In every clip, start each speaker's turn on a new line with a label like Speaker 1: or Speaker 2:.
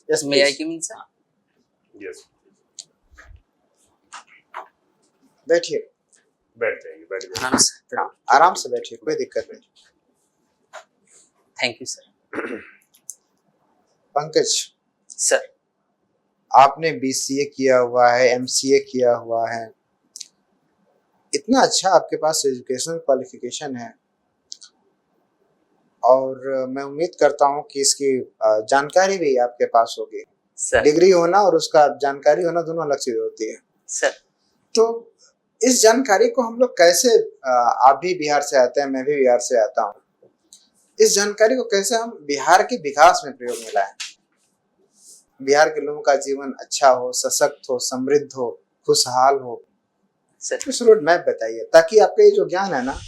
Speaker 1: Yes,
Speaker 2: May I
Speaker 1: please.
Speaker 2: come in, sir?
Speaker 3: Yes,
Speaker 1: बैठिए,
Speaker 3: बैठ जाइए, बैठ जाइए।
Speaker 2: हाँ सर,
Speaker 1: हाँ, आराम से बैठिए, कोई दिक्कत नहीं।
Speaker 2: Thank you sir.
Speaker 1: Pankaj,
Speaker 2: sir,
Speaker 1: आपने BCA किया हुआ है, MCA किया हुआ है, इतना अच्छा आपके पास एजुकेशनल क्वालिफिकेशन है और मैं उम्मीद करता हूँ कि इसकी जानकारी भी आपके पास होगी।
Speaker 2: सर,
Speaker 1: डिग्री होना और उसका जानकारी होना दोनों अलग चीज होती है।
Speaker 2: सर,
Speaker 1: तो इस जानकारी को हम लोग कैसे, आप भी बिहार से आते हैं, मैं भी बिहार से आता हूँ, इस जानकारी को कैसे हम बिहार के विकास में प्रयोग में लाएं, बिहार के लोगों का जीवन अच्छा हो, सशक्त हो, समृद्ध हो, खुशहाल हो,
Speaker 2: सर,
Speaker 1: कुछ रोड मैप बताइए ताकि आपका ये जो ज्ञान है ना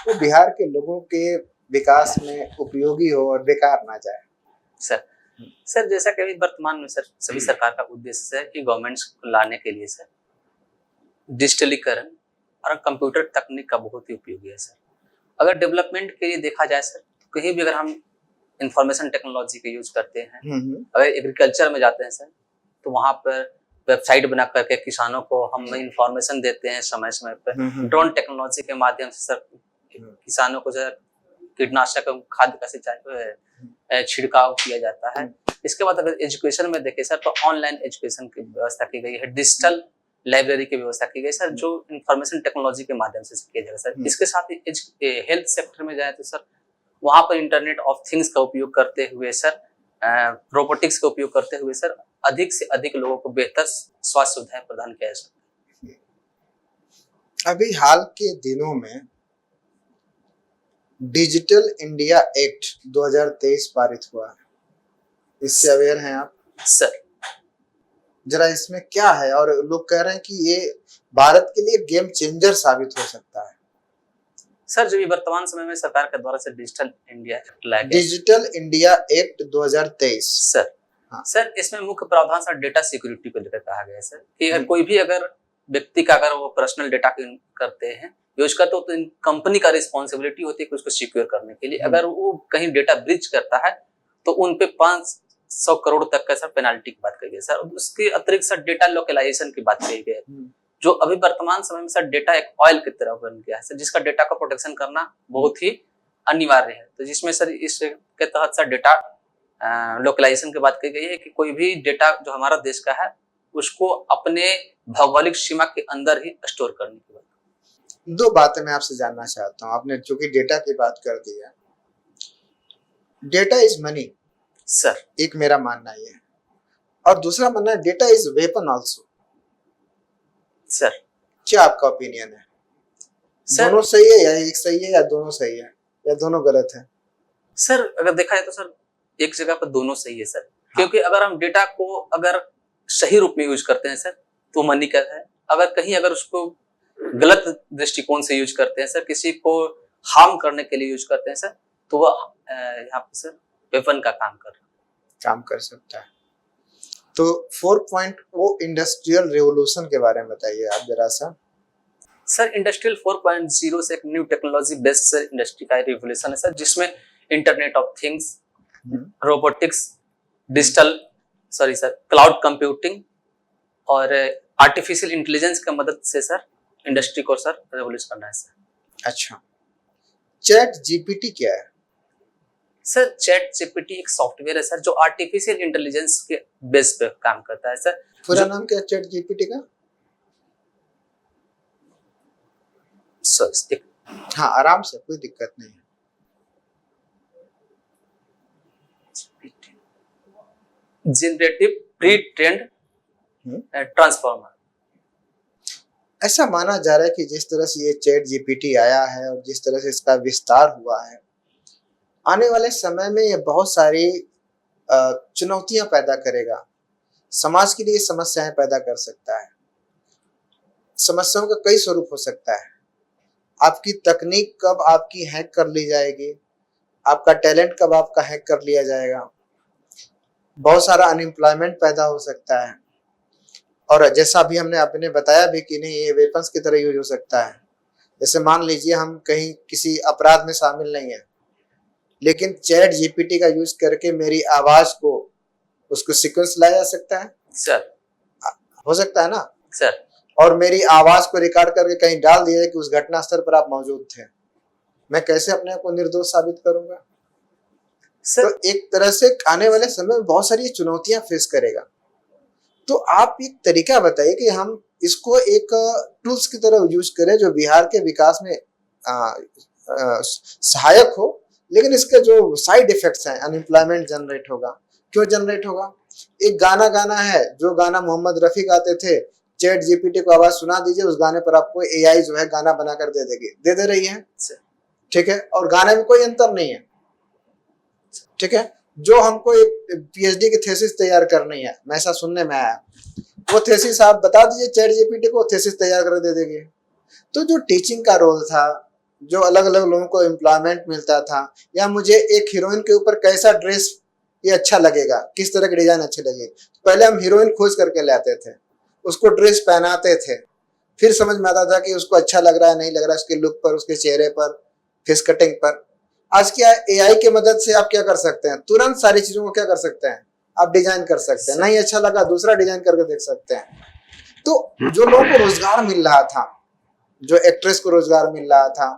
Speaker 1: वो बिहार के लोगों के विकास में उपयोगी हो और बेकार ना जाए।
Speaker 2: सर, सर जैसा कि अभी वर्तमान में सर सभी सरकार का उद्देश्य है कि गवर्नमेंट्स को लाने के लिए सर डिजिटलीकरण और कंप्यूटर तकनीक का बहुत ही उपयोगी है सर। अगर डेवलपमेंट के लिए देखा जाए सर, तो कहीं भी अगर हम इंफॉर्मेशन टेक्नोलॉजी का यूज करते हैं, अगर एग्रीकल्चर में जाते हैं सर, तो वहाँ पर वेबसाइट बना करके किसानों को हम इंफॉर्मेशन देते हैं समय समय पर। ड्रोन टेक्नोलॉजी के माध्यम से सर किसानों को जो कीटनाशक खाद का सिंचाई छिड़काव किया जाता है। इसके बाद अगर एजुकेशन में देखें सर, तो ऑनलाइन एजुकेशन की व्यवस्था की गई है, डिजिटल लाइब्रेरी की व्यवस्था की गई सर, जो इंफॉर्मेशन टेक्नोलॉजी के माध्यम से किया जाएगा सर। इसके साथ ही हेल्थ सेक्टर में जाए तो सर वहाँ पर इंटरनेट ऑफ थिंग्स का उपयोग करते हुए सर, रोबोटिक्स का उपयोग करते हुए सर अधिक से अधिक लोगों को बेहतर स्वास्थ्य सुविधाएं प्रदान किया जा सकता है।
Speaker 1: अभी हाल के दिनों में डिजिटल इंडिया एक्ट 2023 पारित हुआ है, इससे अवेयर हैं आप?
Speaker 2: सर,
Speaker 1: जरा इसमें क्या है, और लोग कह रहे हैं कि ये भारत के लिए गेम चेंजर साबित हो सकता है।
Speaker 2: सर जो भी वर्तमान समय में सरकार के द्वारा से डिजिटल इंडिया एक्ट लाया गया,
Speaker 1: डिजिटल इंडिया एक्ट 2023
Speaker 2: सर,
Speaker 1: हाँ।
Speaker 2: सर इसमें मुख्य प्रावधान सर डेटा सिक्योरिटी को लेकर कहा गया है सर कि अगर कोई भी अगर व्यक्ति का अगर वो पर्सनल डेटा करते हैं यूज करते हो, तो कंपनी का रिस्पॉन्सिबिलिटी होती है कि उसको सिक्योर करने के लिए। अगर वो कहीं डेटा ब्रीच करता है तो उन पे 500 करोड़ तक का सर पेनाल्टी की बात कही गई सर। उसके अतिरिक्त सर डेटा लोकलाइजेशन की बात कही गई, जो अभी वर्तमान समय में सर डेटा एक ऑयल की तरह बन गया है सर, जिसका डेटा का प्रोटेक्शन करना बहुत ही अनिवार्य है। तो जिसमें सर इसके तहत सर डेटा लोकलाइजेशन की बात की गई है कि कोई भी डेटा जो हमारा देश का है उसको अपने भौगोलिक सीमा के अंदर ही स्टोर करने की बात।
Speaker 1: दो बातें मैं आपसे जानना चाहता हूँ। आपने चूंकि डेटा की बात कर दी है, डेटा इज मनी
Speaker 2: सर,
Speaker 1: एक मेरा मानना ये है, और दूसरा मानना है data is weapon also.
Speaker 2: Sir,
Speaker 1: क्या आपका ओपिनियन है?
Speaker 2: सर
Speaker 1: दोनों सही है या एक सही है या दोनों सही है या दोनों गलत है?
Speaker 2: सर अगर देखा जाए तो सर एक जगह पर दोनों सही है सर, क्योंकि अगर हम डेटा को अगर सही रूप में यूज करते हैं सर तो मनी का है। अगर कहीं अगर उसको गलत दृष्टिकोण से यूज करते हैं सर, किसी को हार्म करने के लिए यूज करते हैं सर, तो वह यहाँ पे सर वेपन का काम
Speaker 1: कर सकता है। तो 4.0 इंडस्ट्रियल रेवोल्यूशन के बारे में बताइए आप जरा सा।
Speaker 2: सर इंडस्ट्रियल 4.0 से एक new technology based sir industry का रिवोल्यूशन है सर, जिसमें internet of things, robotics, cloud computing और आर्टिफिशियल इंटेलिजेंस की मदद से सर इंडस्ट्री को सर रेवोल्यूशन करना है सर।
Speaker 1: अच्छा, चैट जीपीटी क्या है?
Speaker 2: सर चैट जीपीटी एक सॉफ्टवेयर है सर जो आर्टिफिशियल इंटेलिजेंस के बेस पे काम करता है सर।
Speaker 1: पूरा नाम क्या है चैट जीपीटी का?
Speaker 2: सर
Speaker 1: हाँ, आराम से, कोई दिक्कत नहीं है।
Speaker 2: Generative pre trend transformer.
Speaker 1: ऐसा माना जा रहा है कि जिस तरह से ये चैट जीपीटी आया है और जिस तरह से इसका विस्तार हुआ है, आने वाले समय में ये बहुत सारी चुनौतियां पैदा करेगा, समाज के लिए समस्याएं पैदा कर सकता है। समस्याओं का कई स्वरूप हो सकता है। आपकी तकनीक कब आपकी हैक कर ली जाएगी, आपका टैलेंट कब आपका हैक कर लिया जाएगा, बहुत सारा अनएम्प्लॉयमेंट पैदा हो सकता है। और जैसा अभी हमने आपने बताया भी कि नहीं, ये वेपन्स की तरह यूज हो सकता है। जैसे मान लीजिए हम कहीं किसी अपराध में शामिल नहीं है, लेकिन चैट जीपीटी का यूज करके मेरी आवाज को उसको सीक्वेंस लाया जा सकता है,
Speaker 2: सर
Speaker 1: हो सकता है ना।
Speaker 2: सर
Speaker 1: और मेरी आवाज को रिकॉर्ड करके कहीं डाल दिया कि उस घटना स्थल पर आप मौजूद थे, मैं कैसे अपने आप को निर्दोष साबित करूंगा। तो
Speaker 2: सर
Speaker 1: एक तरह से आने वाले समय में बहुत सारी चुनौतियां फेस करेगा। तो आप एक तरीका बताइए कि हम इसको एक टूल्स की तरह यूज करें जो बिहार के विकास में सहायक हो, लेकिन इसके जो साइड इफेक्ट्स हैं, अनएम्प्लॉयमेंट जनरेट होगा। क्यों जनरेट होगा? एक गाना गाना है, जो गाना मोहम्मद रफी गाते थे, चैट जीपीटी को आवाज सुना दीजिए, उस गाने पर आपको एआई जो है गाना बनाकर दे देगी, दे रही है, ठीक है, और गाने में कोई अंतर नहीं है, ठीक है। जो हमको एक पीएचडी की थीसिस तैयार करनी है, मैं ऐसा सुनने में आया, वो थीसिस आप बता दीजिए चैट जीपीटी को, थीसिस तैयार कर दे देगी। तो जो टीचिंग का रोल था, जो अलग अलग लोगों को एम्प्लॉयमेंट मिलता था, या मुझे एक हीरोइन के ऊपर कैसा ड्रेस ये अच्छा लगेगा, किस तरह की डिजाइन अच्छी लगेगी, पहले हम हीरोइन खोज करके लाते थे, उसको ड्रेस पहनाते थे, फिर समझ में आता था कि उसको अच्छा लग रहा है नहीं लग रहा है, उसके लुक पर, उसके चेहरे पर, फेस कटिंग पर। आज क्या एआई की मदद से आप क्या कर सकते हैं, तुरंत सारी चीजों को क्या कर सकते हैं, आप डिजाइन कर सकते हैं, नहीं अच्छा लगा दूसरा डिजाइन करके देख सकते हैं। तो जो लोगों को रोजगार मिल रहा था, जो एक्ट्रेस को रोजगार मिल रहा था,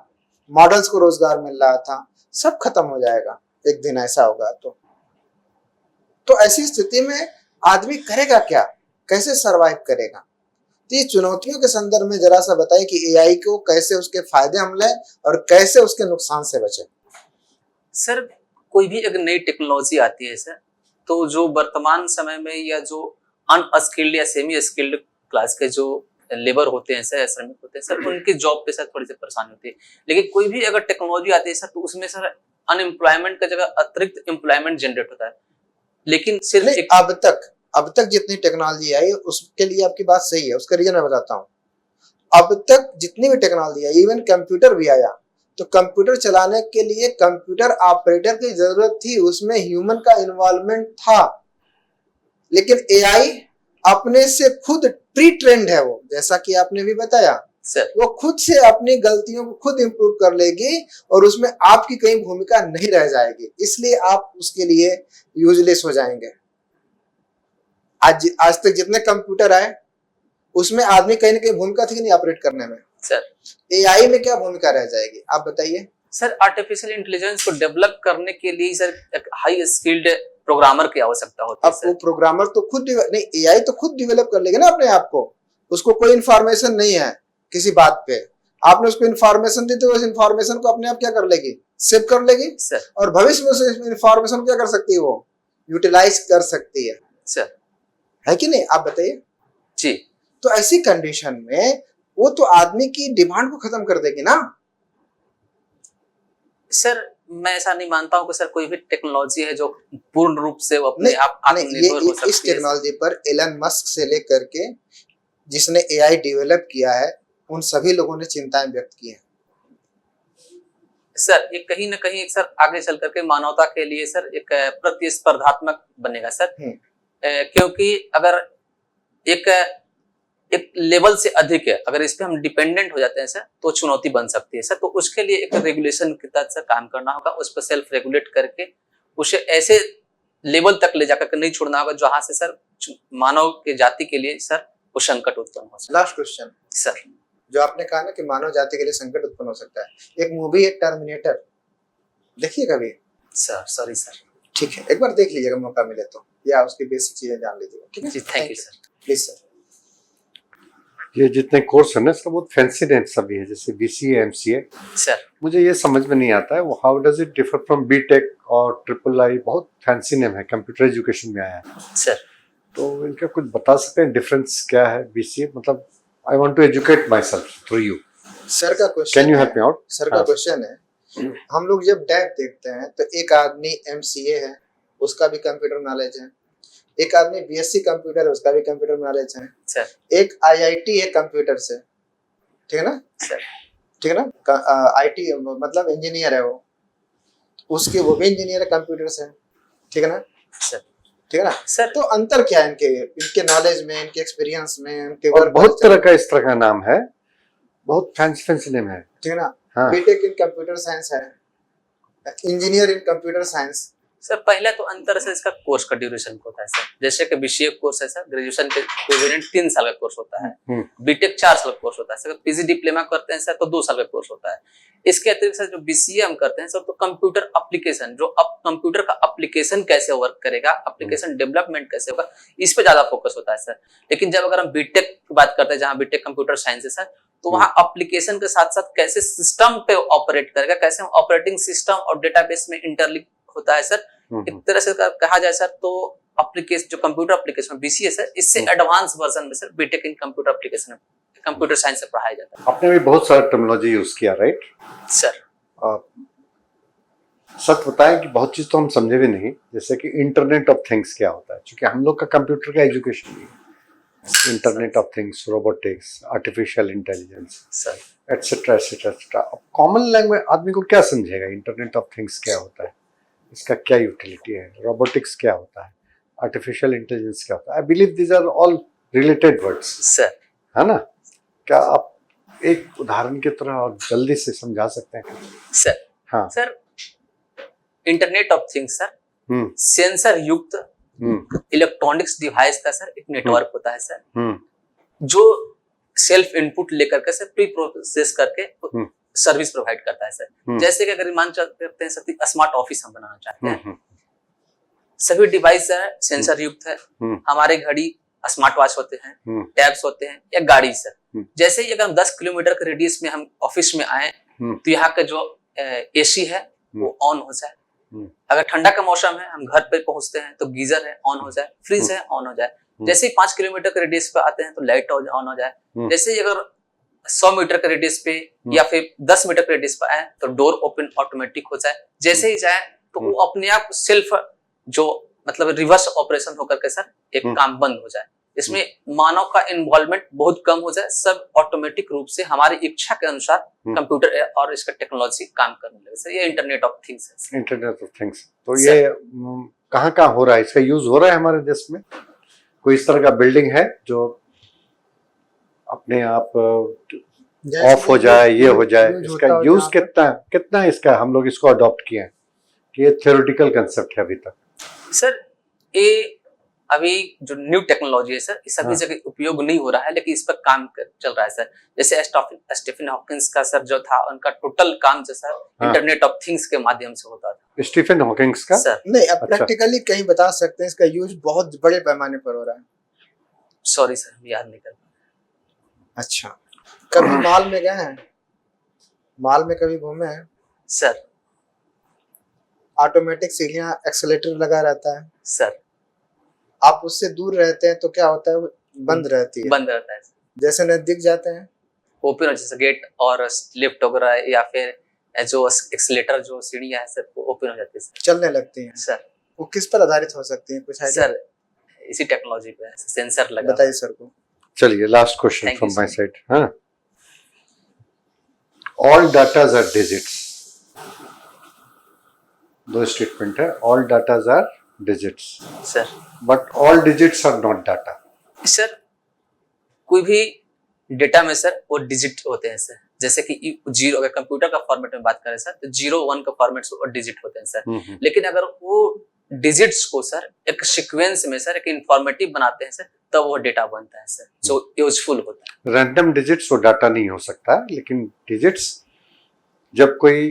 Speaker 1: मॉडल्स को रोजगार मिल रहा था, सब खत्म हो जाएगा एक दिन, ऐसा होगा। तो ऐसी स्थिति में आदमी करेगा क्या, कैसे सरवाइव करेगा? तो ये चुनौतियों के संदर्भ में जरा सा बताइए कि एआई को कैसे उसके फायदे हम लें और कैसे उसके नुकसान से बचें।
Speaker 2: सर कोई भी अगर नई टेक्नोलॉजी आती है सर, तो जो वर्तमान समय में या जो अनस्किल्ड या सेमी स्किल्ड क्लास के जो लेबर होते हैं सर, श्रमिक होते हैं सर, उनकी जॉब पे सर थोड़ी सी परेशानी होती है। लेकिन कोई भी अगर टेक्नोलॉजी आती है सर, तो उसमें सर अनएम्प्लॉयमेंट का जगह अतिरिक्त एम्प्लॉयमेंट जनरेट होता है। लेकिन सिर्फ एक
Speaker 1: अब तक जितनी टेक्नोलॉजी आई उसके लिए आपकी बात सही है, उसका रीजन मैं बताता हूँ। अब तक जितनी भी टेक्नोलॉजी आई, इवन कंप्यूटर भी आया, तो कंप्यूटर चलाने के लिए कंप्यूटर ऑपरेटर की जरूरत थी, उसमें ह्यूमन का इन्वॉल्वमेंट था। लेकिन एआई अपने से खुद प्री ट्रेंड है, वो जैसा कि आपने भी बताया
Speaker 2: सर,
Speaker 1: वो खुद से अपनी गलतियों को खुद इंप्रूव कर लेगी और उसमें आपकी कहीं भूमिका नहीं रह जाएगी, इसलिए आप उसके लिए यूजलेस हो जाएंगे। आज तक जितने कंप्यूटर आए उसमें आदमी कहीं ना कहीं भूमिका थी नहीं ऑपरेट करने में,
Speaker 2: सर
Speaker 1: एआई में क्या भूमिका रह जाएगी, आप बताइए।
Speaker 2: सर आर्टिफिशियल इंटेलिजेंस को डेवलप करने के लिए सर एक हाई स्किल्ड प्रोग्रामर की आवश्यकता होती है।
Speaker 1: अब वो प्रोग्रामर तो खुद नहीं, एआई तो खुद डेवलप कर लेगा ना अपने आप को, उसको कोई इन्फॉर्मेशन नहीं है किसी बात पे, आपने उसको इन्फॉर्मेशन दी तो उस इन्फॉर्मेशन को अपने आप क्या कर लेगी, सेव कर लेगी
Speaker 2: सर,
Speaker 1: और भविष्य में उस इन्फॉर्मेशन क्या कर सकती है, वो यूटिलाइज कर सकती है
Speaker 2: सर,
Speaker 1: है कि नहीं, आप बताइए
Speaker 2: जी।
Speaker 1: तो ऐसी कंडीशन में वो तो आदमी की डिमांड को खत्म कर देगी ना।
Speaker 2: सर मैं ऐसा नहीं मानता हूँ कि सर कोई भी टेक्नोलॉजी है जो पूर्ण रूप से वो अपने आप आत्मनिर्भर हो सकती है।
Speaker 1: इस टेक्नोलॉजी पर एलन मस्क से लेकर के जिसने एआई डेवलप किया है, उन सभी लोगों ने चिंताएं व्यक्त की हैं।
Speaker 2: सर ये कहीं ना कहीं सर आगे चल करके मानवता के लिए सर एक प्रतिस्पर्धात्मक बनेगा सर, क्योंकि अगर एक लेवल से अधिक है, अगर इस पे हम डिपेंडेंट हो जाते हैं सर, तो चुनौती बन सकती है सर। तो उसके लिए एक रेगुलेशन के तहत सर काम करना होगा, उस पर सेल्फ रेगुलेट करके उसे ऐसे लेवल तक ले जाकर नहीं छोड़ना होगा जहां से सर मानव के जाति के लिए सर वो संकट उत्पन्न हो सकता है।
Speaker 1: लास्ट क्वेश्चन
Speaker 2: सर,
Speaker 1: जो आपने कहा ना कि मानव जाति के लिए संकट उत्पन्न हो सकता है, एक मूवी है टर्मिनेटर, देखिए कभी?
Speaker 2: सर सॉरी सर,
Speaker 1: ठीक है, एक बार देख लीजिएगा मौका मिले तो, या उसकी बेसिक चीजें जान लीजिएगा, ठीक है
Speaker 2: जी, thank you sir.
Speaker 1: Please sir.
Speaker 4: ये जितने कोर्स है ना इसका बहुत फैंसी नेम सभी है, जैसे बीसीए, एमसीए।
Speaker 2: सर
Speaker 4: मुझे ये समझ में नहीं आता है वो how does it differ from B Tech और ट्रिपल आई, बहुत फैंसी नेम है, कंप्यूटर एजुकेशन में आया है
Speaker 2: सर,
Speaker 4: तो इनका कुछ बता सकते हैं डिफरेंस क्या है? बीसीए मतलब I want to educate myself through you.
Speaker 1: Sir का question,
Speaker 4: can you help me out?
Speaker 1: Sir का क्वेश्चन है, हम लोग जब डैप देखते हैं तो एक आदमी एमसीए है, उसका भी कंप्यूटर नॉलेज है, एक आदमी बीएससी कंप्यूटर है, उसका भी कंप्यूटर नॉलेज है
Speaker 2: सर,
Speaker 1: एक आईआईटी है कंप्यूटर से, ठीक है ना
Speaker 2: सर,
Speaker 1: ठीक है ना, आईटी मतलब इंजीनियर है वो, उसके वो भी इंजीनियर है कंप्यूटर से, ठीक है ना
Speaker 2: सर,
Speaker 1: ठीक है ना
Speaker 2: सर।
Speaker 1: तो अंतर क्या है इनके नॉलेज में, इनके एक्सपीरियंस में, इनके
Speaker 4: और
Speaker 1: वर्क
Speaker 4: बहुत तरह का इस तरह का नाम है, बहुत फैंसी नेम है,
Speaker 1: ठीक है ना।
Speaker 4: हाँ।
Speaker 1: बीटेक इन कंप्यूटर साइंस है, इंजीनियर इन कंप्यूटर साइंस,
Speaker 2: सर पहला तो अंतर है इसका कोर्स का ड्यूरेशन होता है सर, जैसे कि बीसीए कोर्स है सर, ग्रेजुएशन के इक्विवेलेंट 3 साल का कोर्स होता है, बीटेक 4 साल का कोर्स होता है सर, पीजी डिप्लोमा करते हैं सर तो 2 साल का कोर्स होता है। इसके अतिरिक्त सर जो बीसीए हम करते हैं सर तो कंप्यूटर एप्लीकेशन, जो अब कंप्यूटर का एप्लीकेशन कैसे वर्क करेगा, एप्लीकेशन डेवलपमेंट कैसे होगा, इस पे ज्यादा फोकस होता है सर। लेकिन जब अगर हम बीटेक की बात करते हैं, जहाँ बीटेक कंप्यूटर साइंस है सर, तो वहाँ एप्लीकेशन के साथ साथ कैसे सिस्टम पे ऑपरेट करेगा, कैसे ऑपरेटिंग सिस्टम और डेटाबेस में इंटरलिंक होता है सर। एक तरह से कहा जाए सर तो एप्लीकेशन, जो कंप्यूटर एप्लीकेशन बीसीए सर, इससे एडवांस वर्जन में sir B Tech in computer application, computer science से पढ़ाया जाता है।
Speaker 4: आपने भी बहुत सारा टर्मिनोलॉजी यूज किया, राइट
Speaker 2: सर?
Speaker 4: सच बताएं कि बहुत चीज तो हम समझे भी नहीं, जैसे कि इंटरनेट ऑफ थिंग्स क्या होता है, क्योंकि हम लोग का कंप्यूटर का एजुकेशन नहीं है। Internet of things, robotics, artificial intelligence
Speaker 2: sir
Speaker 4: etcetera etcetera etcetera. अब कॉमन लैंग्वेज आदमी को क्या समझेगा? इंटरनेट ऑफ थिंग्स क्या होता है, इसका क्या यूटिलिटी है, रोबोटिक्स क्या होता है, आर्टिफिशियल इंटेलिजेंस क्या होता है? I believe these are all related words,
Speaker 2: sir,
Speaker 4: है ना? क्या आप एक उदाहरण की तरह और जल्दी से समझा सकते हैं?
Speaker 2: सर
Speaker 4: हाँ
Speaker 2: sir, internet of things sir sensor युक्त इलेक्ट्रॉनिक्स डिवाइस का सर एक नेटवर्क होता है सर, जो सेल्फ इनपुट लेकर के सर प्री प्रोसेस करके सर्विस प्रोवाइड करता है सर। जैसे कि अगर मान करते हैं सर स्मार्ट ऑफिस हम बनाना चाहते हैं, सभी डिवाइस सेंसर युक्त है। हमारे घड़ी स्मार्ट वॉच होते हैं, टैब्स होते हैं या गाड़ी सर। जैसे ही अगर हम 10 किलोमीटर के रेडियस में हम ऑफिस में आए तो यहाँ का जो एसी है वो ऑन हो जाए। अगर ठंडा का मौसम है, हम घर पे पहुंचते हैं तो गीजर है ऑन हो जाए, फ्रिज है ऑन हो जाए। जैसे ही 5 किलोमीटर के रेडियस पे आते हैं तो लाइट ऑन हो जाए। जैसे ही अगर 100 मीटर के रेडियस पे या फिर 10 मीटर के रेडियस पे आए तो डोर ओपन ऑटोमेटिक हो जाए। जैसे ही जाए तो वो अपने आप सेल्फ जो मतलब रिवर्स ऑपरेशन होकर के सर एक काम बंद हो जाए। इसमें मानव का इन्वॉल्वमेंट बहुत कम हो जाए, सब ऑटोमेटिक रूप से हमारी इच्छा के अनुसार कंप्यूटर और इसका टेक्नोलॉजी काम करने लगे सर। ये इंटरनेट ऑफ थिंग्स है।
Speaker 4: इंटरनेट ऑफ थिंग्स तो ये कहाँ कहाँ हो रहा है, इसका यूज हो रहा है हमारे देश में? कोई इस तरह का बिल्डिंग है जो अपने आप ऑफ हो जाए, ये हो जाए? इसका यूज कितना इसका हम लोग इसको अडॉप्ट किए हैं कि ये थ्योरेटिकल कंसेप्ट है अभी तक?
Speaker 2: सर ये अभी जो न्यू टेक्नोलॉजी है सर, इस अभी जगह उपयोग नहीं हो रहा है, लेकिन इस पर काम चल रहा है सर। जैसे स्टीफन हॉकिंस का सर जो था, उनका टोटल काम जो सर इंटरनेट ऑफ थिंग्स के माध्यम से होता था।
Speaker 4: स्टीफन हॉकिंस का
Speaker 2: सर
Speaker 1: नहीं, अब प्रैक्टिकली कहीं बता सकते हैं इसका यूज बहुत बड़े पैमाने पर हो रहा है?
Speaker 2: सॉरी सर, याद नहीं कर पा।
Speaker 1: अच्छा, कभी मॉल में गए हैं? मॉल में कभी घूमे हैं?
Speaker 2: सर
Speaker 1: ऑटोमेटिक सीढ़ियां, एक्सीलेटर लगा रहता है
Speaker 2: सर,
Speaker 1: आप उससे दूर रहते हैं तो क्या होता है, बंद रहती है।
Speaker 2: बंद रहता है।
Speaker 1: जैसे नजदीक जाते हैं
Speaker 2: ओपन हो, जैसे गेट और लिफ्ट वगैरह या फिर जो एक्सीलेटर जो सीढ़ियां है सर वो ओपन हो जाती है सर,
Speaker 1: चलने लगती हैं
Speaker 2: सर।
Speaker 1: वो किस पर आधारित हो सकती हैं, कुछ आइडिया?
Speaker 2: सर इसी टेक्नोलॉजी पे सेंसर लगा।
Speaker 1: बताइए सर को।
Speaker 4: चलिए last question
Speaker 2: Thank
Speaker 4: from
Speaker 2: you,
Speaker 4: my
Speaker 2: sir.
Speaker 4: Side. हाँ, ऑल डाटाज आर डिजिट्स। दो स्टेटमेंट है, all datas are digits
Speaker 2: sir.
Speaker 4: But all digits are not data.
Speaker 2: Sir कोई भी डेटा में सर वो डिजिट होते हैं सर, जैसे कि जीरो, अगर कंप्यूटर का फॉर्मेट में बात करें सर तो 0 1 का फॉर्मेट और डिजिट होते हैं सर। लेकिन अगर वो डिजिट्स को सर एक सीक्वेंस में सर एक इंफॉर्मेटिव बनाते हैं सर, तब वो डेटा बनता है सर, जो यूजफुल होता है।
Speaker 4: रैंडम डिजिट्स वो डाटा नहीं हो सकता है, लेकिन डिजिट्स जब कोई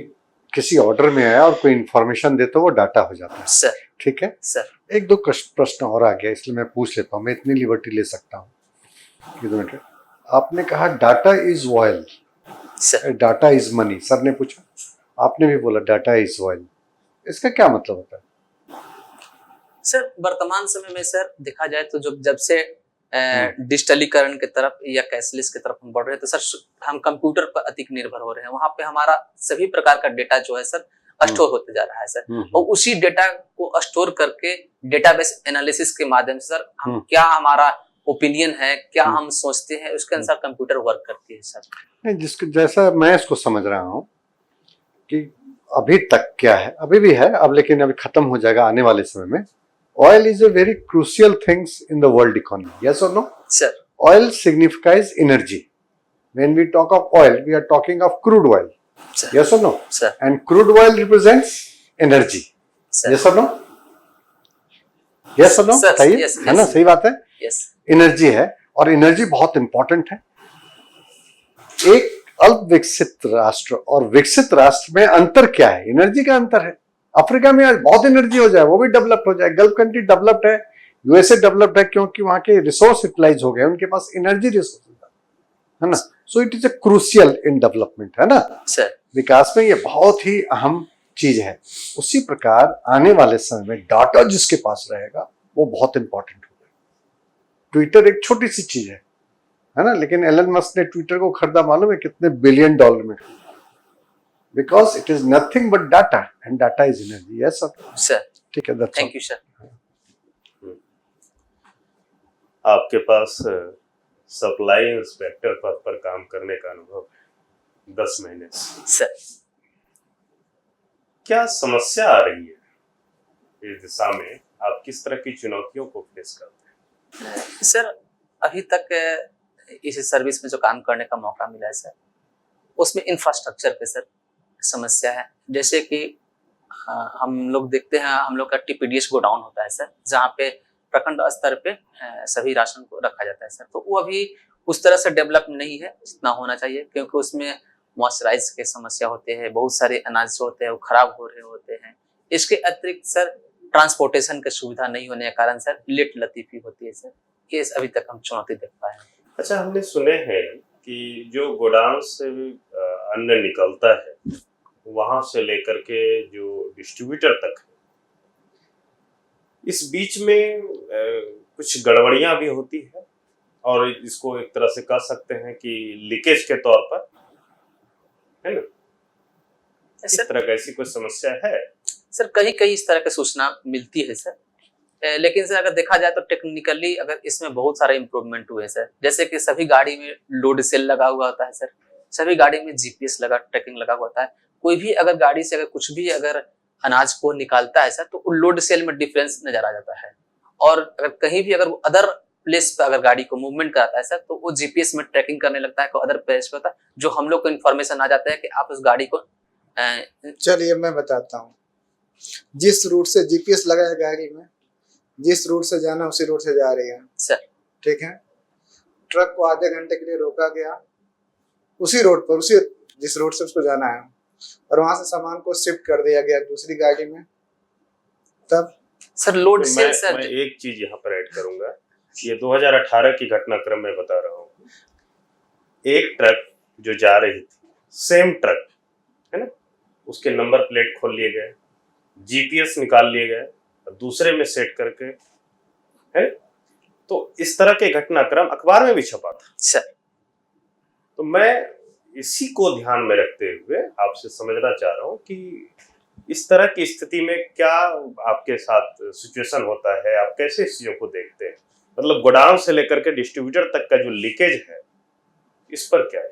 Speaker 4: किसी ऑर्डर में आया और कोई इंफॉर्मेशन दे तो वो डाटा हो जाता है
Speaker 2: सर।
Speaker 4: ठीक है
Speaker 2: सर
Speaker 4: एक दो प्रश्न और आ गया, इसलिए मैं पूछ लेता हूँ, मैं इतनी लिबर्टी ले सकता हूँ। आपने कहा data is oil, data is money, sir ने पूछा, आपने भी बोला डाटा इज ऑयल, इसका क्या मतलब होता है?
Speaker 2: सर वर्तमान समय में सर देखा जाए तो जब से डिजिटलीकरण की तरफ या कैशलेस की तरफ हम बढ़ रहे हैं, तो सर हम कंप्यूटर पर अधिक निर्भर हो रहे हैं। वहां पे हमारा सभी प्रकार का डेटा जो है सर स्टोर होते जा रहा है सर, और उसी डेटा को स्टोर करके डेटाबेस एनालिसिस के माध्यम से सर हम क्या हमारा ओपिनियन है, क्या हम सोचते हैं, उसके अनुसार कंप्यूटर वर्क करती है सर।
Speaker 4: नहीं, जिसको जैसा मैं इसको समझ रहा हूँ कि अभी तक क्या है, अभी भी है अब, लेकिन अभी खत्म हो जाएगा आने वाले समय में। Oil is a very crucial things in the world economy. Yes or no?
Speaker 2: Sir.
Speaker 4: Oil signifies energy. When we talk of oil, we are talking of crude oil.
Speaker 2: Sir.
Speaker 4: Yes or no?
Speaker 2: Sir.
Speaker 4: And crude oil represents energy.
Speaker 2: Sir
Speaker 4: ये सब no, ये सब no
Speaker 2: Sir,
Speaker 4: बताइए,
Speaker 2: yes,
Speaker 4: है ना,
Speaker 2: yes.
Speaker 4: सही बात है।
Speaker 2: यस
Speaker 4: एनर्जी है और एनर्जी बहुत इंपॉर्टेंट है। एक अल्प विकसित राष्ट्र और विकसित राष्ट्र में अंतर क्या है? एनर्जी का अंतर है। अफ्रीका में आज बहुत एनर्जी हो जाए, वो भी डेवलप्ड हो जाए, गल्फ कंट्री डेवलप्ड है, यूएसए डेवलप्ड है, क्योंकि वहां के रिसोर्स यूटिलाइज हो गए, उनके पास एनर्जी रिसोर्स है ना। So it is a crucial in development, है ना।
Speaker 2: सर
Speaker 4: विकास में ये बहुत ही अहम चीज है। उसी प्रकार आने वाले समय में डाटा जिसके पास रहेगा वो बहुत इंपॉर्टेंट होगा। ट्विटर एक छोटी सी चीज है ना, लेकिन एलन मस्क ने ट्विटर को खरीदा मालूम है कितने बिलियन डॉलर में? Because it is nothing but data and data is energy. Yes
Speaker 2: sir
Speaker 4: ठीक है,
Speaker 2: थैंक यू सर।
Speaker 3: आपके पास सप्लाई इंस्पेक्टर पद पर काम करने का अनुभव है 10 महीने से।
Speaker 2: सर
Speaker 3: क्या समस्या आ रही है इस दिशा में? आप किस तरह की चुनौतियों को फेस करते हैं?
Speaker 2: सर अभी तक इस सर्विस में जो काम करने का मौका मिला है सर, उसमें इंफ्रास्ट्रक्चर पे सर समस्या है। जैसे कि हम लोग देखते हैं, हम लोग का टीपीडीएस गोडाउन होता है सर, जहाँ पे प्रखंड स्तर पे सभी राशन को रखा जाता है सर, तो वो अभी उस तरह से डेवलप नहीं है जितना होना चाहिए, क्योंकि उसमें मॉइस्चराइज के समस्या होते हैं, बहुत सारे अनाज जो होते हैं वो खराब हो रहे होते हैं। इसके अतिरिक्त सर ट्रांसपोर्टेशन की सुविधा नहीं होने के कारण सर लेट लतीफी होती है सर, ये अभी तक हम चुनौती देख पाए हैं।
Speaker 3: अच्छा, हमने सुने हैं कि जो गोडाउन से अन्न निकलता है वहां से लेकर के जो डिस्ट्रीब्यूटर तक है, इस बीच में कुछ गड़बड़ियां भी होती है, और इसको एक तरह से कह सकते हैं कि लीकेज के तौर पर, है ना? इस तरह का ऐसी कोई समस्या है?
Speaker 2: सर कहीं कहीं इस तरह की सूचना मिलती है सर, लेकिन सर अगर देखा जाए तो टेक्निकली अगर इसमें बहुत सारे इम्प्रूवमेंट हुए सर। जैसे कि सभी गाड़ी में लोड सेल लगा हुआ होता है सर, सभी गाड़ी में जीपीएस लगा ट्रैकिंग लगा हुआ होता है। कोई भी अगर गाड़ी से अगर कुछ भी अगर अनाज को निकालता है सर, तो लोड सेल में डिफरेंस नजर आ जाता है। और अगर कहीं भी अगर अदर प्लेस पर अगर गाड़ी को मूवमेंट कराता है सर, तो वो जीपीएस में ट्रैकिंग करने लगता है, अदर प्लेस पे होता है, जो हम लोग को इन्फॉर्मेशन आ जाता है कि आप उस गाड़ी को
Speaker 1: चलिए मैं बताता हूँ। जिस रूट से जीपीएस लगा है गाड़ी में, जिस रूट से जाना उसी रूट से जा रही है
Speaker 2: सर,
Speaker 1: ठीक है। ट्रक को आधे घंटे के लिए रोका गया उसी रोड पर, उसी जिस रोड से उसको जाना है, और वहां से सामान को शिफ्ट कर दिया गया दूसरी गाड़ी में। तब
Speaker 2: सर लोड
Speaker 3: तो
Speaker 2: सेल सर,
Speaker 3: मैं एक चीज यहाँ पर ऐड करूंगा। ये 2018 की घटनाक्रम में बता रहा हूँ। एक ट्रक जो जा रही थी, सेम ट्रक है ना, उसके नंबर प्लेट खोल लिए गए, जीपीएस निकाल लिए गए, दूसरे में सेट करके, है। तो इस तरह के घटनाक्रम अखबार में भी छपा था
Speaker 2: सर।
Speaker 3: तो मैं इसी को ध्यान में रखते हुए आपसे समझना चाह रहा हूँ कि इस तरह की स्थिति में क्या आपके साथ सिचुएशन होता है, आप कैसे इस चीजों को देखते हैं? मतलब गोडाउन से लेकर के डिस्ट्रीब्यूटर तक का जो लीकेज है, इस पर क्या है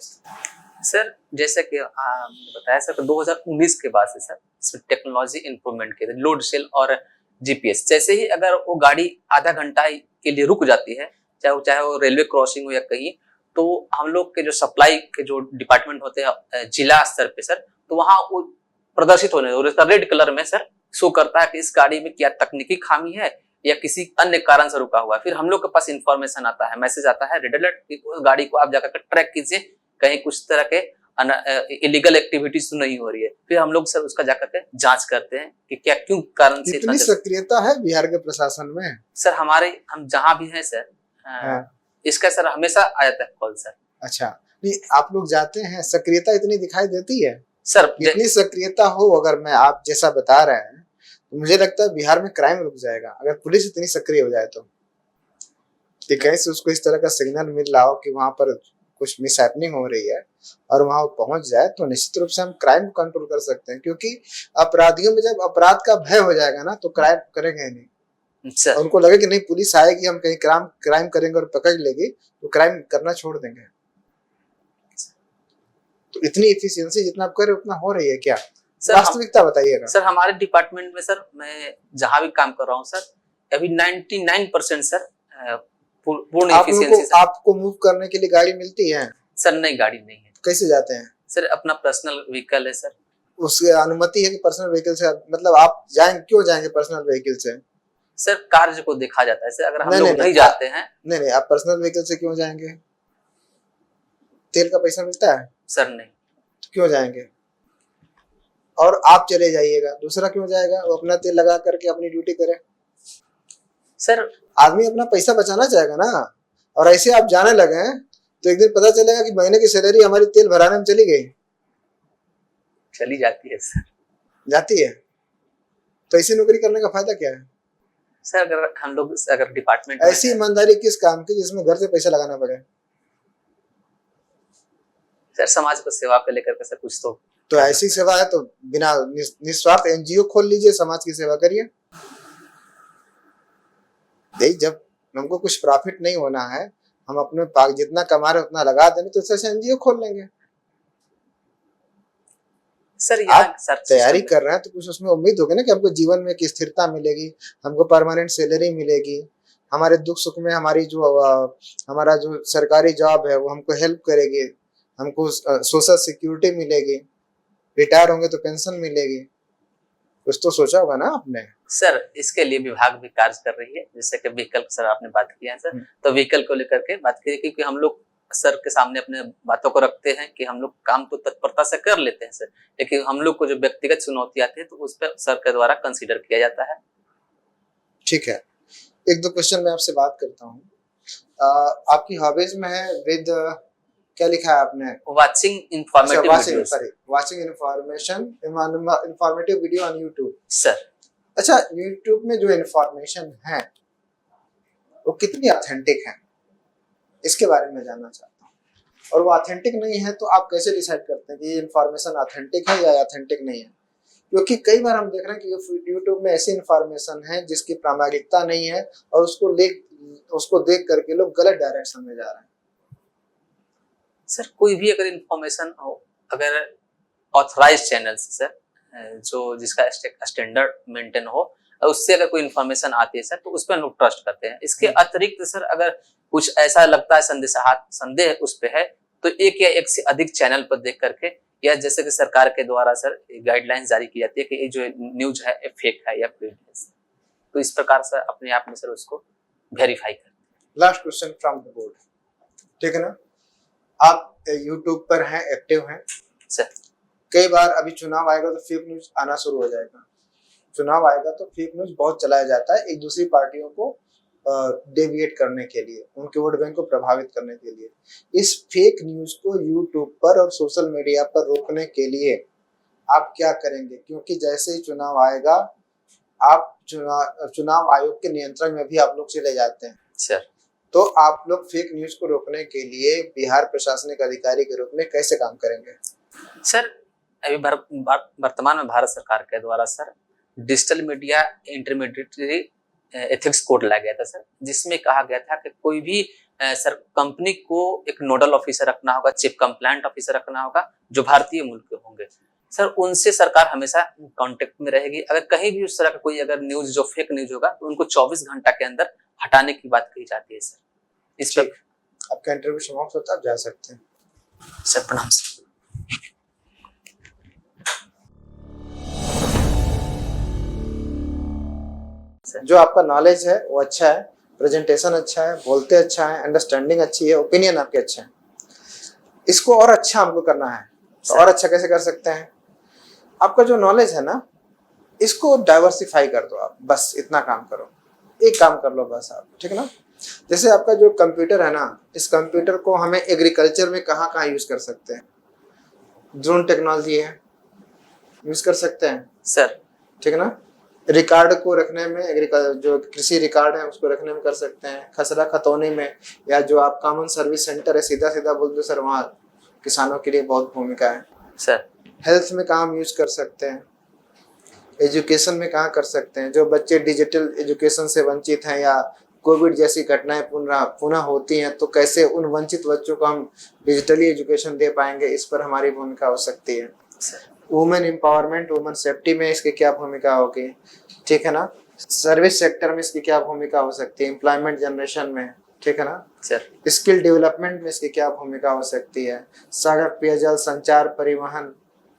Speaker 2: सर? जैसे कि बताया सर, 2019 के बाद से सर इसमें टेक्नोलॉजी इंप्रूवमेंट के लोड सेल और जीपीएस, जैसे ही अगर वो गाड़ी आधा घंटा के लिए रुक जाती है, चाहे वो रेलवे क्रॉसिंग हो या कहीं, तो हम लोग के जो सप्लाई के जो डिपार्टमेंट होते हैं जिला स्तर पे सर, तो वहाँ वो प्रदर्शित होने रेड कलर में सर शो करता है कि इस गाड़ी में क्या तकनीकी खामी है या किसी अन्य कारण से रुका हुआ है। फिर हम लोग के पास इंफॉर्मेशन आता है, मैसेज आता है, रेड अलर्ट, उस गाड़ी को आप जाकर ट्रैक कीजिए, कहीं कुछ तरह के इलीगल एक्टिविटीज तो नहीं हो रही है। फिर हम लोग सर उसका जाकर के जांच करते हैं कि क्या क्यों कारण से
Speaker 1: इतनी सक्रियता है बिहार के प्रशासन में
Speaker 2: सर। हम जहाँ भी हैं सर, इसका सर हमेशा आ जाता है कॉल सर।
Speaker 1: अच्छा, नहीं आप लोग जाते हैं, सक्रियता इतनी दिखाई देती है
Speaker 2: सर?
Speaker 1: इतनी सक्रियता हो, अगर मैं आप जैसा बता रहे हैं, तो मुझे लगता है बिहार में क्राइम रुक जाएगा अगर पुलिस इतनी सक्रिय हो जाए तो। कहीं से उसको इस तरह का सिग्नल मिल रहा हो कि वहां पर कुछ मिसहैपनिंग हो रही है और वहां वो पहुंच जाए, तो निश्चित रूप से हम क्राइम को कंट्रोल कर सकते हैं। क्योंकि अपराधियों में जब अपराध का भय हो जाएगा ना, तो क्राइम करेंगे नहीं
Speaker 2: सर।
Speaker 1: उनको लगे कि नहीं पुलिस आएगी, हम कहीं क्राइम करेंगे और पकड़ लेगी, तो क्राइम करना छोड़ देंगे। तो इतनी एफिशिएंसी जितना आप कर रहे हो उतना हो रही है क्या? वास्तविकता बताइएगा
Speaker 2: सर। हमारे डिपार्टमेंट में सर, मैं जहां भी काम कर रहा हूँ सर, अभी 99% सर पूर्ण एफिशिएंसी।
Speaker 1: आपको मूव करने के लिए गाड़ी मिलती है?
Speaker 2: सर नहीं, गाड़ी नहीं है।
Speaker 1: कैसे जाते हैं?
Speaker 2: सर अपना पर्सनल व्हीकल है सर,
Speaker 1: उसकी अनुमति है कि पर्सनल व्हीकल से, मतलब आप जाएंगे, क्यों जाएंगे पर्सनल व्हीकल से?
Speaker 2: सर कार्य को देखा जाता है सर, अगर हम
Speaker 1: नहीं
Speaker 2: लोग
Speaker 1: नहीं
Speaker 2: नहीं
Speaker 1: नहीं
Speaker 2: जाते हैं।
Speaker 1: नहीं, आप पर्सनल व्हीकल से क्यों जाएंगे? तेल का पैसा मिलता है,
Speaker 2: सर नहीं।
Speaker 1: तो क्यों जाएंगे? और आप चले जाइएगा, दूसरा क्यों जाएगा? वो अपना तेल लगा करके अपनी ड्यूटी करे।
Speaker 2: सर
Speaker 1: आदमी अपना पैसा बचाना चाहेगा ना। और ऐसे आप जाने लगे हैं तो एक दिन पता चलेगा कि महीने की सैलरी हमारी तेल भराने में चली गई।
Speaker 2: चली जाती है सर।
Speaker 1: जाती है, तो ऐसी नौकरी करने का फायदा क्या है?
Speaker 2: सर अगर हम लोग अगर डिपार्टमेंट
Speaker 1: ऐसी ईमानदारी किस काम की जिसमें घर से पैसा लगाना पड़े?
Speaker 2: सर समाज को सेवा पे लेकर के सर कुछ
Speaker 1: तो ऐसी सेवा है तो बिना निस्वार्थ एनजीओ खोल लीजिए, समाज की सेवा करिए। जब हमको कुछ प्रॉफिट नहीं होना है, हम अपने जितना कमा रहे उतना लगा देंगे, तो ऐसे एनजीओ खोल लेंगे।
Speaker 2: सर
Speaker 1: आप तैयारी कर रहे हैं तो कुछ उसमें उम्मीद होगी ना कि हमको जीवन में एक स्थिरता मिलेगी, हमको परमानेंट सैलरी मिलेगी, हमारे दुख सुख में हमारी हमारा जो सरकारी जॉब है वो हमको हेल्प करेगी, हमको सोशल सिक्योरिटी मिलेगी, रिटायर होंगे तो पेंशन मिलेगी। कुछ तो सोचा होगा ना आपने?
Speaker 2: सर इसके लिए विभाग भी कार्य कर रही है, जैसे कि व्हीकल सर आपने बात किया है सर, तो व्हीकल को लेकर के बात करिए, क्योंकि हम लोग सर के सामने अपने बातों को रखते हैं कि हम लोग काम तो तत्परता से कर लेते हैं सर, लेकिन हम लोग को जो व्यक्तिगत चुनौती आती है तो उस पर सर के द्वारा कंसीडर किया जाता है।
Speaker 1: ठीक है, एक दो क्वेश्चन मैं आपसे बात करता हूँ। आपकी हॉबीज में है विद, क्या लिखा है आपने?
Speaker 2: Watching informative videos.
Speaker 1: Watching informative video on YouTube.
Speaker 2: Sir
Speaker 1: अच्छा, यूट्यूब में जो इंफॉर्मेशन है वो कितनी ऑथेंटिक है, इसके बारे में जानना चाहता हूँ। और वो ऑथेंटिक नहीं है तो आप कैसे डिसाइड करते हैं कि ये इंफॉर्मेशन ऑथेंटिक है या ऑथेंटिक नहीं है? क्योंकि कई बार हम देख रहे हैं कि यूट्यूब में ऐसी इंफॉर्मेशन है जिसकी प्रामाणिकता नहीं है और उसको देख करके लोग गलत डायरेक्शन में जा रहे हैं।
Speaker 2: सर कोई भी अगर इंफॉर्मेशन हो, अगर ऑथराइज चैनल से सर, जो जिसका स्टैंडर्ड मेंटेन हो, और उससे अगर कोई इंफॉर्मेशन आती है सर तो उस पर हम लोग ट्रस्ट करते हैं। इसके अतिरिक्त सर अगर कुछ ऐसा लगता है संदेह उस पे है, तो एक या एक से अधिक चैनल पर देख करके, या जैसे कि सरकार के द्वारा सर गाइडलाइंस जारी की जाती है कि ये जो न्यूज है ये फेक है या पेड है, तो इस प्रकार से अपने आप में सर उसको वेरीफाई करते हैं।
Speaker 1: Last question from the board, ठीक है ना? आप यूट्यूब पर हैं, एक्टिव हैं
Speaker 2: सर।
Speaker 1: कई बार अभी चुनाव आएगा तो फेक न्यूज आना शुरू हो जाएगा। चुनाव आएगा तो फेक न्यूज बहुत चलाया जाता है एक दूसरी पार्टियों को डेविएट करने के लिए, उनके वोट बैंक को प्रभावित करने के लिए। इस फेक न्यूज को यूट्यूब पर और सोशल मीडिया पर रोकने के लिए आप क्या करेंगे? क्योंकि जैसे ही चुनाव आएगा आप चुनाव आयोग के नियंत्रण में भी आप लोग चले जाते हैं
Speaker 2: सर।
Speaker 1: तो आप लोग फेक न्यूज को रोकने के लिए बिहार प्रशासनिक अधिकारी के रूप में कैसे काम करेंगे?
Speaker 2: सर अभी वर्तमान में भारत सरकार के द्वारा sir digital media intermediary ethics code लाया गया था सर, जिसमें कहा गया था कि कोई भी सर कंपनी को एक नोडल ऑफिसर रखना होगा, चीफ कंप्लायंट ऑफिसर रखना होगा, जो भारतीय मूल के होंगे सर। उनसे सरकार हमेशा कांटेक्ट में रहेगी। अगर कहीं भी उस तरह का कोई अगर न्यूज जो फेक न्यूज होगा तो उनको 24 घंटा के अंदर हटाने की बात कही जाती है सर। इस पर
Speaker 1: आपका इंटरव्यू समाप्त होता है, आप जा सकते हैं
Speaker 2: सर। प्रणाम सर।
Speaker 1: जो आपका नॉलेज है वो अच्छा है, प्रेजेंटेशन अच्छा है, बोलते अच्छा है, अंडरस्टैंडिंग अच्छी है, ओपिनियन आपके अच्छे हैं। इसको और अच्छा हमको करना है तो और अच्छा कैसे कर सकते हैं? आपका जो नॉलेज है ना इसको डाइवर्सिफाई कर दो आप, बस इतना काम करो, एक काम कर लो बस आप, ठीक है ना? जैसे आपका जो कंप्यूटर है ना, इस कंप्यूटर को हमें एग्रीकल्चर में कहाँ कहाँ यूज कर सकते हैं? ड्रोन टेक्नोलॉजी है, यूज कर सकते हैं
Speaker 2: सर,
Speaker 1: ठीक है ना? रिकॉर्ड को रखने में, जो कृषि रिकॉर्ड है उसको रखने में कर सकते हैं, खसरा खतौनी में, या जो आप कॉमन सर्विस सेंटर है सीधा सीधा बोल दो सर, वहाँ किसानों के लिए बहुत भूमिका है
Speaker 2: सर।
Speaker 1: हेल्थ में कहाँ हम यूज कर सकते हैं, एजुकेशन में कहाँ कर सकते हैं, जो बच्चे डिजिटल एजुकेशन से वंचित हैं या कोविड जैसी घटनाएं पुनः होती हैं तो कैसे उन वंचित बच्चों को हम डिजिटली एजुकेशन दे पाएंगे, इस पर हमारी भूमिका हो सकती है। वुमेन एम्पावरमेंट, वुमेन सेफ्टी में इसकी क्या भूमिका होगी, ठीक है ना? सर्विस सेक्टर में इसकी क्या भूमिका हो सकती है, एम्प्लॉयमेंट जनरेशन में, ठीक है ना
Speaker 2: सर?
Speaker 1: स्किल डेवलपमेंट में इसकी क्या भूमिका हो सकती है, सड़क, पेयजल, संचार, परिवहन,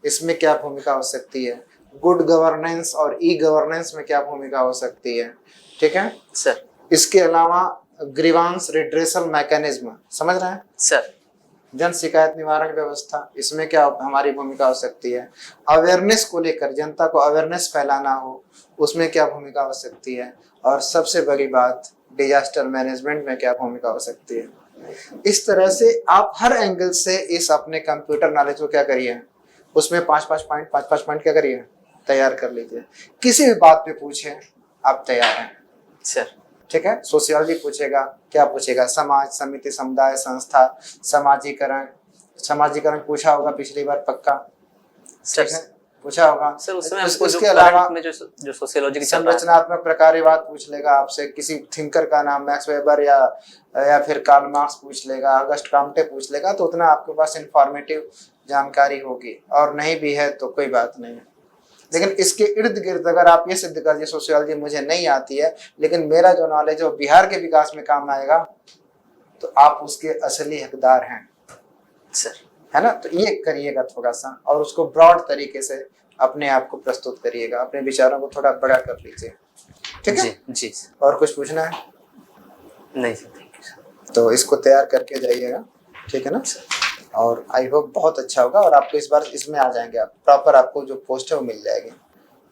Speaker 1: इसमें क्या भूमिका हो सकती है, गुड गवर्नेंस और ई गवर्नेंस में क्या भूमिका हो सकती है, ठीक है
Speaker 2: सर।
Speaker 1: इसके अलावा ग्रीवांस रिड्रेसल मैकेनिज्म, समझ रहे हैं
Speaker 2: सर।
Speaker 1: जन शिकायत निवारण व्यवस्था, इसमें क्या हमारी भूमिका हो सकती है, अवेयरनेस को लेकर जनता को अवेयरनेस फैलाना हो उसमें क्या भूमिका हो सकती है, और सबसे बड़ी बात डिजास्टर मैनेजमेंट में क्या भूमिका हो सकती है। इस तरह से आप हर एंगल से इस अपने कंप्यूटर नॉलेज को क्या करिए, उसमें 5-5 पॉइंट क्या करिए, तैयार कर लीजिए। किसी भी बात पे पूछे आप तैयार हैं
Speaker 2: सर।
Speaker 1: ठीक है। सोशियोलॉजी पूछेगा, क्या पूछेगा, समाज, समिति, समुदाय, संस्था, समाजीकरण पूछा होगा पिछली बार पक्का, ठीक है पूछा होगा
Speaker 2: सर। उसमें हमको
Speaker 1: उसके अलावा
Speaker 2: में जो सोशियोलॉजी की
Speaker 1: संरचनात्मक प्रकार्यवाद पूछ लेगा आपसे, किसी थिंकर का नाम मैक्स वेबर या फिर कार्ल मार्क्स पूछ लेगा, अगस्ट काम्टे पूछ लेगा, तो उतना आपके पास इंफॉर्मेटिव जानकारी होगी, और नहीं भी है तो कोई बात नहीं है। लेकिन इसके इर्द गिर्द अगर आप ये सिद्ध कर दिए सोशियोलॉजी मुझे नहीं आती है लेकिन मेरा जो नॉलेज है वो बिहार के विकास में काम आएगा, तो आप उसके असली हकदार हैं
Speaker 2: सर,
Speaker 1: है ना। तो ये करिएगा थोड़ा सा, और उसको ब्रॉड तरीके से अपने आप को प्रस्तुत करिएगा, अपने विचारों को थोड़ा बड़ा कर लीजिए, ठीक है
Speaker 2: जी।
Speaker 1: और कुछ पूछना है?
Speaker 2: नहीं सर,
Speaker 1: तो इसको तैयार करके जाइएगा, ठीक है ना। और आई होप बहुत अच्छा होगा, और आपको इस बार इसमें आ जाएंगे, आप प्रॉपर आपको जो पोस्ट है वो मिल जाएगी,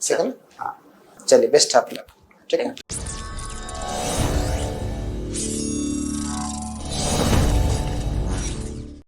Speaker 1: ठीक है ना। हाँ चलिए, बेस्ट ऑफ लक, ठीक है।